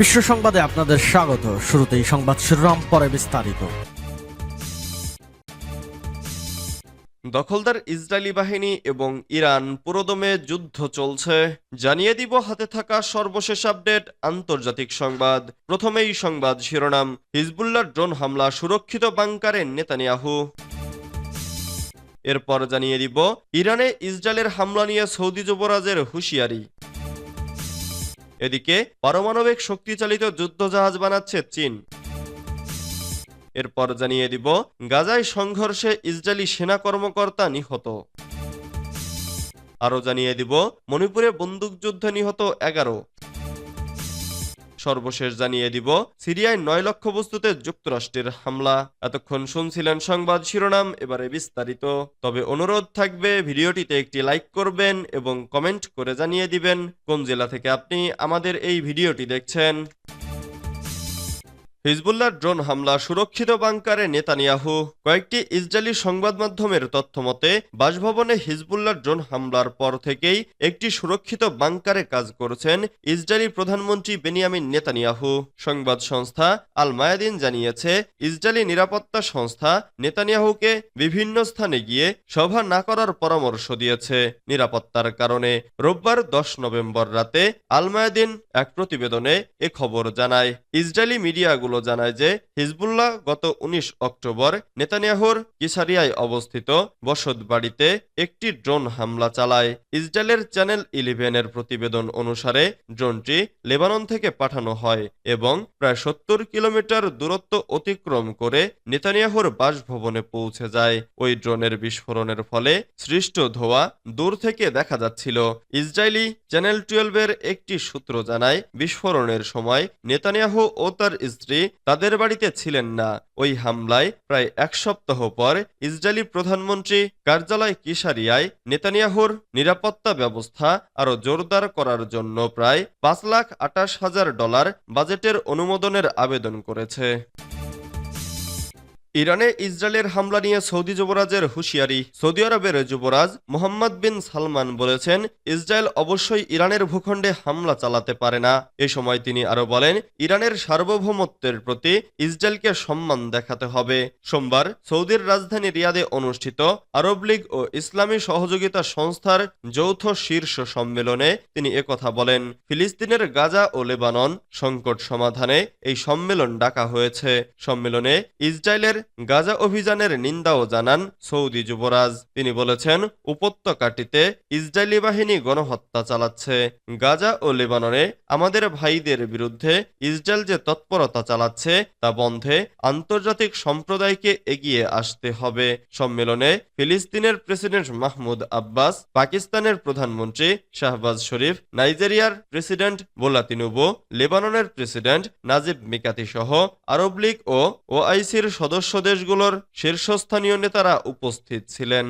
বিশ্ব সংবাদে আপনাদের স্বাগত। শুরুতেই সংবাদ শিরোনাম, পরে বিস্তারিত। দখলদার ইসরায়েলি বাহিনী এবং ইরান পুরোদমে যুদ্ধ চলছে, জানিয়ে দিব হাতে থাকা সর্বশেষ আপডেট আন্তর্জাতিক সংবাদ। প্রথমেই সংবাদ শিরোনাম, হিজবুল্লাহর ড্রোন হামলা, সুরক্ষিত বাংকারে নেতানিয়াহু। এরপর জানিয়ে দিব ইরানে ইসরায়েলের হামলা নিয়ে সৌদি যুবরাজের হুঁশিয়ারি। এদিকে পারমাণবিক শক্তিচালিত যুদ্ধজাহাজ বানাচ্ছে চীন। এরপর জানিয়ে দিব গাজায় সংঘর্ষে ইসরায়েলি সেনা কর্মকর্তা নিহত। আরও জানিয়ে দিব মণিপুরে বন্দুকযুদ্ধে নিহত 11। সর্বশেষ জানিয়ে দিব সিরিয়ায় 9 লক্ষ্যবস্তুতে যুক্তরাষ্ট্রের হামলা। এতক্ষণ শুনছিলেন সংবাদ শিরোনাম, এবারে বিস্তারিত। তবে অনুরোধ থাকবে ভিডিওটিতে একটি লাইক করবেন এবং কমেন্ট করে জানিয়ে দিবেন কোন জেলা থেকে আপনি আমাদের এই ভিডিওটি দেখছেন। হিজবুল্লাহর ড্রোন হামলা, সুরক্ষিত বাংকারে নেতানিয়াহু। কয়েকটি ইসরায়েলি সংবাদ মাধ্যমের তথ্যমতে বাসভবনে হিজবুল্লাহর ড্রোন হামলার পর থেকেই একটি সুরক্ষিত বাংকারে কাজ করছেন ইসরায়েলি প্রধানমন্ত্রী বেনিয়ামিন নেতানিয়াহু। সংবাদ সংস্থা আল মায়াদিন জানিয়েছে, ইসরায়েলি নিরাপত্তা সংস্থা নেতানিয়াহুকে বিভিন্ন স্থানে গিয়ে সভা না করার পরামর্শ দিয়েছে নিরাপত্তার কারণে। রোববার 10 নভেম্বর রাতে আল মায়াদিন এক প্রতিবেদনে এ খবর জানায়। ইসরায়েলি মিডিয়াগুলো জানায় যে হিজবুল্লাহ গত 19 অক্টোবর নেতানিয়াহুর কিসারিয়ায় অবস্থিত বসত বাড়িতে একটি ড্রোন হামলা চালায়। ইসরায়েলের চ্যানেল 11-এর প্রতিবেদন অনুসারে ড্রোনটি লেবানন থেকে পাঠানো হয় এবং প্রায় 70 কিলোমিটার দূরত্ব অতিক্রম করে নেতানিয়াহুর বাসভবনে পৌঁছে যায়। ওই ড্রোনের বিস্ফোরণের ফলে সৃষ্ট ধোঁয়া দূর থেকে দেখা যাচ্ছিল। ইসরায়েলি চ্যানেল 12-এর একটি সূত্র জানায়, বিস্ফোরণের সময় নেতানিয়াহু ও তার স্ত্রী তাদের বাড়িতে ছিলেন না। ওই হামলায় প্রায় এক সপ্তাহ পর ইসরায়েলি প্রধানমন্ত্রী কার্যালয় কিসারিয়ায় নেতানিয়াহুর নিরাপত্তা ব্যবস্থা আরও জোরদার করার জন্য প্রায় $5,28,000 বাজেটের অনুমোদনের আবেদন করেছে। ইরানে ইসরায়েলের হামলা নিয়ে সৌদি যুবরাজের হুঁশিয়ারি। সৌদি আরবের যুবরাজ মোহাম্মদ বিন সালমান বলেছেন, ইসরায়েল অবশ্যই ইরানের ভূখণ্ডে হামলা চালাতে পারে না। এ সময় তিনি আরো বলেন, ইরানের সার্বভৌমত্বের প্রতি ইসরায়েলকে সম্মান দেখাতে হবে। সোমবার সৌদির রাজধানী রিয়াদে অনুষ্ঠিত আরব লীগ ও ইসলামী সহযোগিতা সংস্থার যৌথ শীর্ষ সম্মেলনে তিনি একথা বলেন। ফিলিস্তিনের গাজা ও লেবানন সংকট সমাধানে এই সম্মেলন ডাকা হয়েছে। সম্মেলনে ইসরায়েলের গাজা অভিযানের নিন্দাও জানান সৌদি যুবরাজ। তিনি বলেছেন, উপত্যকাটিতে ইসরায়েলি বাহিনী গণহত্যা চালাচ্ছে। গাজা ও লেবাননে আমাদের ভাইদের বিরুদ্ধে ইসরায়েল যে তৎপরতা চালাচ্ছে তা বন্ধে আন্তর্জাতিক সম্প্রদায়কে এগিয়ে আসতে হবে। সম্মেলনে ফিলিস্তিনের প্রেসিডেন্ট মাহমুদ আব্বাস, পাকিস্তানের প্রধানমন্ত্রী শাহবাজ শরীফ, নাইজেরিয়ার প্রেসিডেন্ট বোলা তিনুবু, লেবাননের প্রেসিডেন্ট নাজিব মিকাতি সহ আরব লীগ ও ওআইসির সদস্য দেশগুলোর শীর্ষস্থানীয় নেতারা উপস্থিত ছিলেন।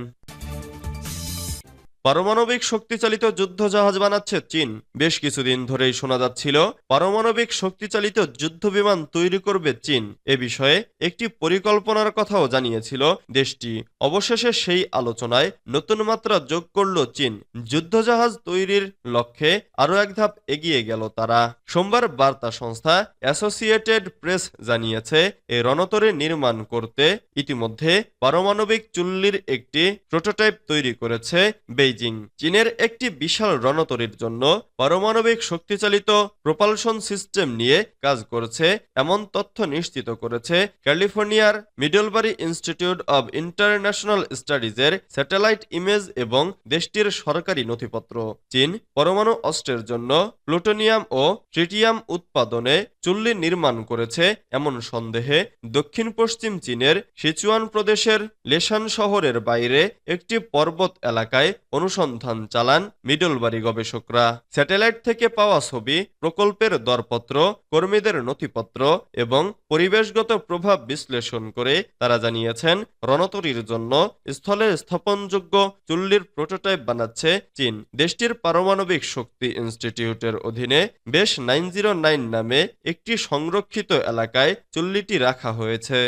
পারমাণবিক শক্তিচালিত যুদ্ধজাহাজ বানাচ্ছে চীন। বেশ কিছুদিন ধরেই শোনা যাচ্ছিল পারমাণবিক শক্তিচালিত যুদ্ধবিমান তৈরি করবে চীন। এ বিষয়ে একটি পরিকল্পনার কথাও জানিয়েছিল দেশটি। অবশেষে সেই আলোচনায় নতুন মাত্রা যোগ করল চীন। যুদ্ধজাহাজ তৈরির লক্ষ্যে আরও এক ধাপ এগিয়ে গেল তারা। সোমবার বার্তা সংস্থা অ্যাসোসিয়েটেড প্রেস জানিয়েছে, এই রণতরী নির্মাণ করতে ইতিমধ্যে পারমাণবিক চুল্লির একটি প্রোটোটাইপ তৈরি করেছে বেইজিং। চীনের একটি বিশাল রণতরীর জন্য পারমাণবিক শক্তিচালিত প্রপালশন সিস্টেম নিয়ে কাজ করছে, এমন তথ্য নিশ্চিত করেছে ক্যালিফোর্নিয়ার মিডলবারি ইনস্টিটিউট অব ইন্টারন্যাশনাল স্টাডিজের স্যাটেলাইট ইমেজ এবং দেশটির সরকারি নথিপত্র। চীন পরমাণু অস্ত্রের জন্য প্লুটোনিয়াম ও ট্রিটিয়াম উৎপাদনে চুল্লি নির্মাণ করেছে এমন সন্দেহে দক্ষিণ পশ্চিম চীনের সিচুয়ান প্রদেশের লেসান শহরের বাইরে একটি পর্বত এলাকায় অনুসন্ধান চালান মিডলবারি গবেষকরা। স্যাটেলাইট থেকে পাওয়া ছবি, প্রকল্পের দরপত্র, কর্মীদের নথিপত্র এবং পরিবেশগত প্রভাব বিশ্লেষণ করে তারা জানিয়েছেন, রণতরীর জন্য স্থলে স্থাপনযোগ্য চুল্লির প্রোটোটাইপ বানাচ্ছে চীন। দেশটির পারমাণবিক শক্তি ইনস্টিটিউটের অধীনে বেশ 909 নামে একটি সংরক্ষিত এলাকায় চুল্লিটি রাখা হয়েছে।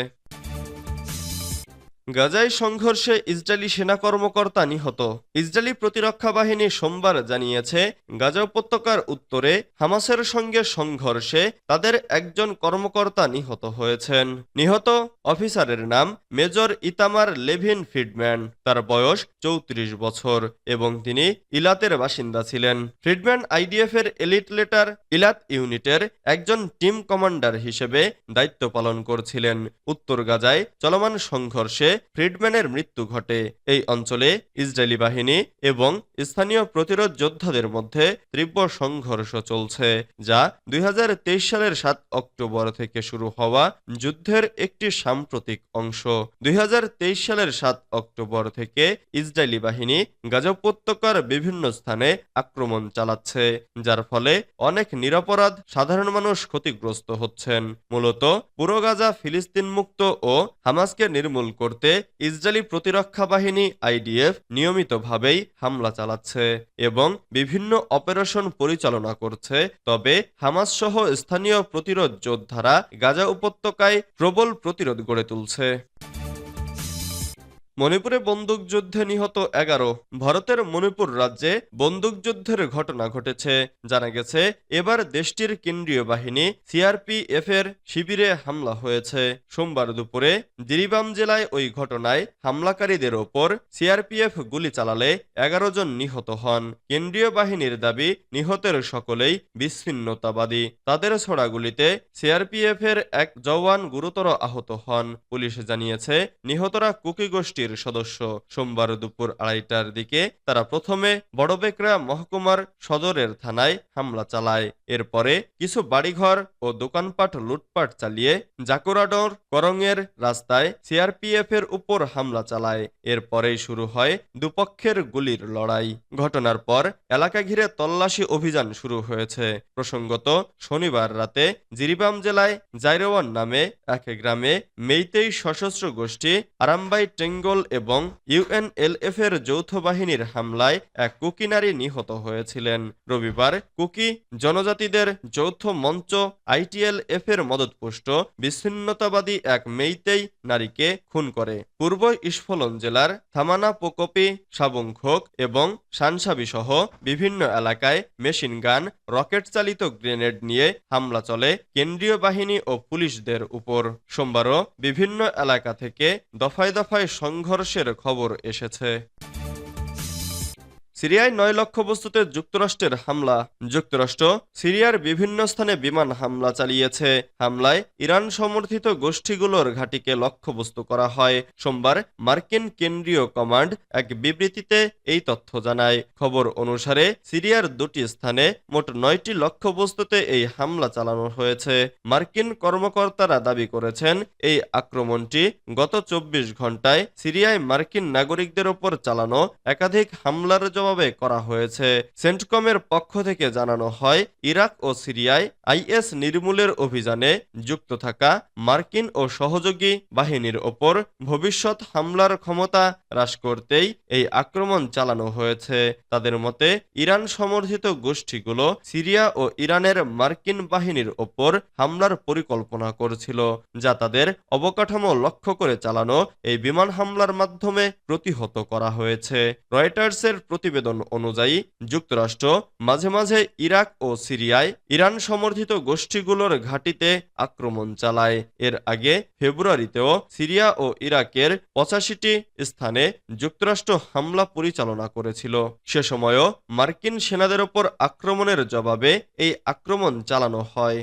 গাজায় সংঘর্ষে ইসরায়েলি সেনা কর্মকর্তা নিহত। ইসরায়েলি প্রতিরক্ষা বাহিনী সোমবার জানিয়েছে, গাজা উপত্যকার উত্তরে হামাসের সঙ্গে সংঘর্ষে তাদের একজন কর্মকর্তা নিহত হয়েছেন। নিহত অফিসারের নাম মেজর ইতামার লেভিন ফ্রিডম্যান। তার বয়স 34 বছর এবং তিনি ইলাতের বাসিন্দা ছিলেন। ফ্রিডম্যান আইডিএফ এর এলিট লেটার ইলাত ইউনিটের একজন টিম কমান্ডার হিসেবে দায়িত্ব পালন করছিলেন। উত্তর গাজায় চলমান সংঘর্ষে ফ্রিডম্যানের মৃত্যু ঘটে। এই অঞ্চলে ইসরায়েলি বাহিনী এবং স্থানীয় প্রতিরোধ যোদ্ধাদের মধ্যে তীব্র সংঘর্ষ চলছে, যা 2023 সালের 7 অক্টোবর থেকে শুরু হওয়া যুদ্ধের একটি সাম্প্রতিক অংশ। 2023 সালের 7 অক্টোবর থেকে ইসরায়েলি বাহিনী গাজা উপত্যকার বিভিন্ন স্থানে আক্রমণ চালাচ্ছে, যার ফলে অনেক নিরপরাধ সাধারণ মানুষ ক্ষতিগ্রস্ত হচ্ছেন। মূলত পুরো গাজা ফিলিস্তিন মুক্ত ও হামাসকে নির্মূল করতে ইসরায়েলি প্রতিরক্ষা বাহিনী আইডিএফ নিয়মিতভাবেই হামলা চালাচ্ছে এবং বিভিন্ন অপারেশন পরিচালনা করছে। তবে হামাস সহ স্থানীয় প্রতিরোধ যোদ্ধারা গাজা উপত্যকায় প্রবল প্রতিরোধ গড়ে তুলছে। মণিপুরে বন্দুকযুদ্ধে নিহত 11। ভারতের মণিপুর রাজ্যে বন্দুকযুদ্ধের ঘটনা ঘটেছে। জানা গেছে, এবার দেশটির কেন্দ্রীয় বাহিনী সিআরপিএফ এর শিবিরে হামলা হয়েছে। সোমবার দুপুরে জিরিবাম জেলায় ওই ঘটনায় হামলাকারীদের ওপর সিআরপিএফ গুলি চালালে 11 জন নিহত হন। কেন্দ্রীয় বাহিনীর দাবি, নিহতের সকলেই বিচ্ছিন্নতাবাদী। তাদের ছোড়া গুলিতে সিআরপিএফ এর এক জওয়ান গুরুতর আহত হন। পুলিশ জানিয়েছে, নিহতরা কুকি গোষ্ঠীর সদস্য। সোমবার দুপুর 2:30টার দিকে তারা প্রথমে বড়বেকরা মহকুমার সদরের থানায় হামলা চালায়। এরপরে কিছু বাড়িঘর ও দোকানপাট লুটপাট চালিয়ে জাকুরাডর করংয়ের রাস্তায় সিআরপিএফ এর উপর হামলা চালায়। এরপরেই শুরু হয় দুপক্ষের গুলির লড়াই। ঘটনার পর এলাকা ঘিরে তল্লাশি অভিযান শুরু হয়েছে। প্রসঙ্গত, শনিবার রাতে জিরিবাম জেলায় জাইরওয়ান নামে এক গ্রামে মেইতেই সশস্ত্র গোষ্ঠী আরামবাই টেঙ্গল এবং ইউএনএলএফ এর যৌথ বাহিনীর হামলায় এক কুকি নারী নিহত হয়েছিলেন। রবিবার কুকি জনজাতিদের যৌথ মঞ্চ আইটিএলএফ এর মদতপুষ্ট বিচ্ছিন্নতাবাদী এক মেইতেই নারীকে খুন করে। পূর্ব ইস্ফলন জেলার থামানা পোকপি, সাবংখোক এবং সানসাবি সহ বিভিন্ন এলাকায় মেশিন গান, রকেট চালিত গ্রেনেড নিয়ে হামলা চলে কেন্দ্রীয় বাহিনী ও পুলিশদের উপর। সোমবারও বিভিন্ন এলাকা থেকে দফায় দফায় সংঘর্ষের খবর এসেছে। সিরিয়ায় 9 লক্ষ্যবস্তুতে যুক্তরাষ্ট্রের হামলা। যুক্তরাষ্ট্র সিরিয়ার বিভিন্ন স্থানে বিমান হামলা চালিয়েছে। হামলায় ইরান সমর্থিত গোষ্ঠীগুলোর ঘাঁটিকে লক্ষ্যবস্তু করা হয়। সোমবার মার্কিন কেন্দ্রীয় কমান্ড এক বিবৃতিতে এই তথ্য জানায়। খবর অনুসারে সিরিয়ার 2টি স্থানে মোট 9টি লক্ষ্যবস্তুতে এই হামলা চালানো হয়েছে। মার্কিন কর্মকর্তারা দাবি করেছেন, এই আক্রমণটি গত 24 ঘন্টায় সিরিয়ায় মার্কিন নাগরিকদের ওপর চালানো একাধিক হামলার জবাবে করা হয়েছে। সেন্টকমের পক্ষ থেকে জানানো হয়, ইরাক ও সিরিয়ায় আইএস নির্মূলের অভিযানে যুক্ত থাকা মার্কিন ও সহযোগী বাহিনীর ওপর ভবিষ্যৎ হামলার ক্ষমতা হ্রাস করতেই এই আক্রমণ চালানো হয়েছে। তাদের মতে, ইরান সমর্থিত গোষ্ঠীগুলো সিরিয়া ও ইরানের মার্কিন বাহিনীর ওপর হামলার পরিকল্পনা করছিল, যা তাদের অবকাঠামো লক্ষ্য করে চালানো এই বিমান হামলার মাধ্যমে প্রতিহত করা হয়েছে। রয়টার্সের প্রতিবেদন অনুযায়ী যুক্তরাষ্ট্র মাঝে মাঝে ইরাক ও সিরিয়ায় ইরান সমর্থিত গোষ্ঠীগুলোর ঘাঁটিতে আক্রমণ চালায়। এর আগে ফেব্রুয়ারিতেও সিরিয়া ও ইরাকের 85টি স্থানে যুক্তরাষ্ট্র হামলা পরিচালনা করেছিল। সে সময়ও মার্কিন সেনাদের ওপর আক্রমণের জবাবে এই আক্রমণ চালানো হয়।